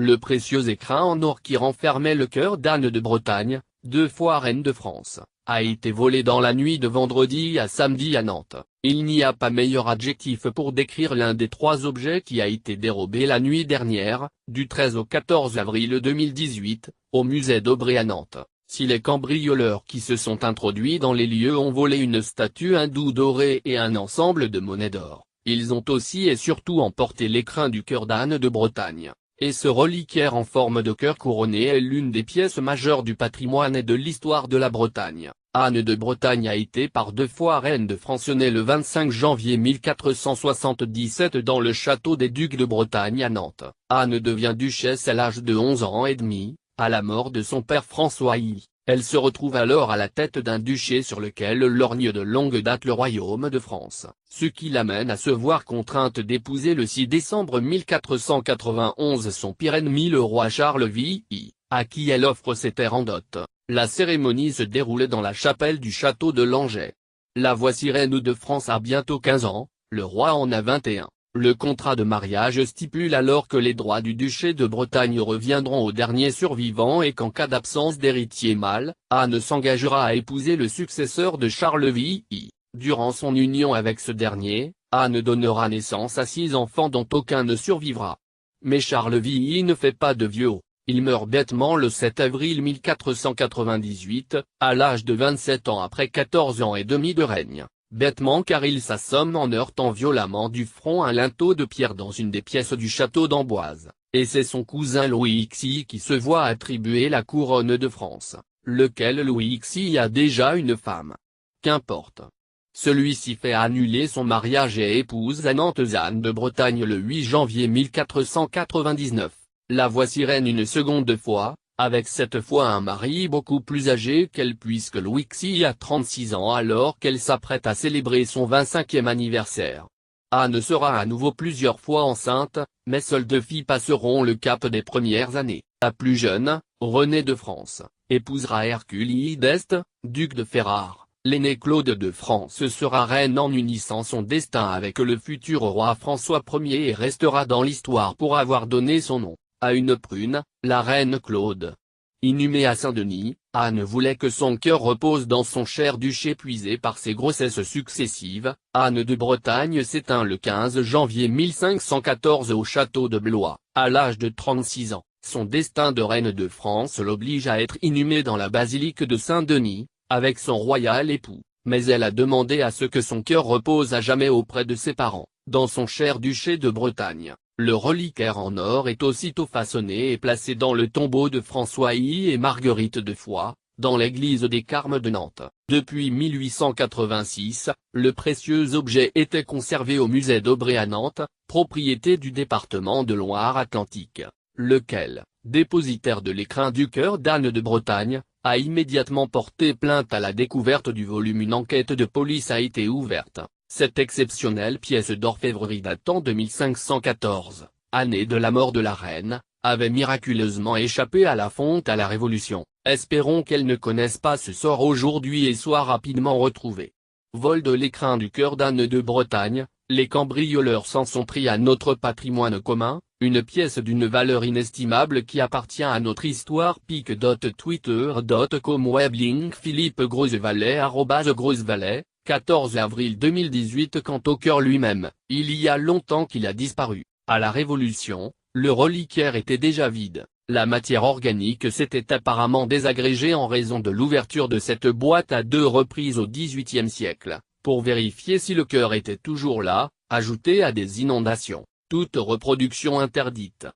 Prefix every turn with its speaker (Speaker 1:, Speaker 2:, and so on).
Speaker 1: le précieux écrin en or qui renfermait le cœur d'Anne de Bretagne, 2 fois reine de France, a été volé dans la nuit de vendredi à samedi à Nantes. Il n'y a pas meilleur adjectif pour décrire l'un des 3 objets qui a été dérobé la nuit dernière, du 13 au 14 avril 2018, au musée d'Aubray à Nantes. Si les cambrioleurs qui se sont introduits dans les lieux ont volé une statue hindoue dorée et un ensemble de monnaies d'or, ils ont aussi et surtout emporté l'écrin du cœur d'Anne de Bretagne. Et ce reliquaire en forme de cœur couronné est l'une des pièces majeures du patrimoine et de l'histoire de la Bretagne. Anne de Bretagne a été par 2 fois reine de France, née le 25 janvier 1477 dans le château des Ducs de Bretagne à Nantes. Anne devient duchesse à l'âge de 11 ans et demi, à la mort de son père François I. Elle se retrouve alors à la tête d'un duché sur lequel lorgne de longue date le royaume de France, ce qui l'amène à se voir contrainte d'épouser le 6 décembre 1491 son pire ennemi le roi Charles VI, à qui elle offre ses terres en dot. La cérémonie se déroule dans la chapelle du château de Langeais. La voici reine de France à bientôt 15 ans, le roi en a 21. Le contrat de mariage stipule alors que les droits du duché de Bretagne reviendront au dernier survivant et qu'en cas d'absence d'héritier mâle, Anne s'engagera à épouser le successeur de Charles VI. Durant son union avec ce dernier, Anne donnera naissance à 6 enfants dont aucun ne survivra. Mais Charles VI ne fait pas de vieux. Il meurt bêtement le 7 avril 1498, à l'âge de 27 ans après 14 ans et demi de règne. Bêtement car il s'assomme en heurtant violemment du front un linteau de pierre dans une des pièces du château d'Amboise, et c'est son cousin Louis XI qui se voit attribuer la couronne de France, lequel Louis XI a déjà une femme. Qu'importe. Celui-ci fait annuler son mariage et épouse à Nantes Anne de Bretagne le 8 janvier 1499. La voici reine une seconde fois, avec cette fois un mari beaucoup plus âgé qu'elle puisque Louis XI a 36 ans alors qu'elle s'apprête à célébrer son 25e anniversaire. Anne sera à nouveau plusieurs fois enceinte, mais seules 2 filles passeront le cap des premières années. La plus jeune, Renée de France, épousera Hercule d'Este, duc de Ferrare. L'aînée Claude de France sera reine en unissant son destin avec le futur roi François Ier et restera dans l'histoire pour avoir donné son nom à une prune, la reine Claude. Inhumée à Saint-Denis, Anne voulait que son cœur repose dans son cher duché épuisé par ses grossesses successives. Anne de Bretagne s'éteint le 15 janvier 1514 au château de Blois, à l'âge de 36 ans. Son destin de reine de France l'oblige à être inhumée dans la basilique de Saint-Denis, avec son royal époux, mais elle a demandé à ce que son cœur repose à jamais auprès de ses parents, dans son cher duché de Bretagne. Le reliquaire en or est aussitôt façonné et placé dans le tombeau de François I et Marguerite de Foix, dans l'église des Carmes de Nantes. Depuis 1886, le précieux objet était conservé au musée d'Aubray à Nantes, propriété du département de Loire-Atlantique, lequel, dépositaire de l'écrin du cœur d'Anne de Bretagne, a immédiatement porté plainte à la découverte du volume. Une enquête de police a été ouverte. Cette exceptionnelle pièce d'orfèvrerie datant de 1514, année de la mort de la reine, avait miraculeusement échappé à la fonte à la Révolution. Espérons qu'elle ne connaisse pas ce sort aujourd'hui et soit rapidement retrouvée. Vol de l'écrin du cœur d'Anne de Bretagne, les cambrioleurs s'en sont pris à notre patrimoine commun, une pièce d'une valeur inestimable qui appartient à notre histoire. pic.twitter.com Weblink Philippe Grosvalet @Grosvalet, 14 avril 2018. Quant au cœur lui-même, il y a longtemps qu'il a disparu. À la Révolution, le reliquaire était déjà vide. La matière organique s'était apparemment désagrégée en raison de l'ouverture de cette boîte à 2 reprises au XVIIIe siècle, pour vérifier si le cœur était toujours là, ajouté à des inondations. Toute reproduction interdite.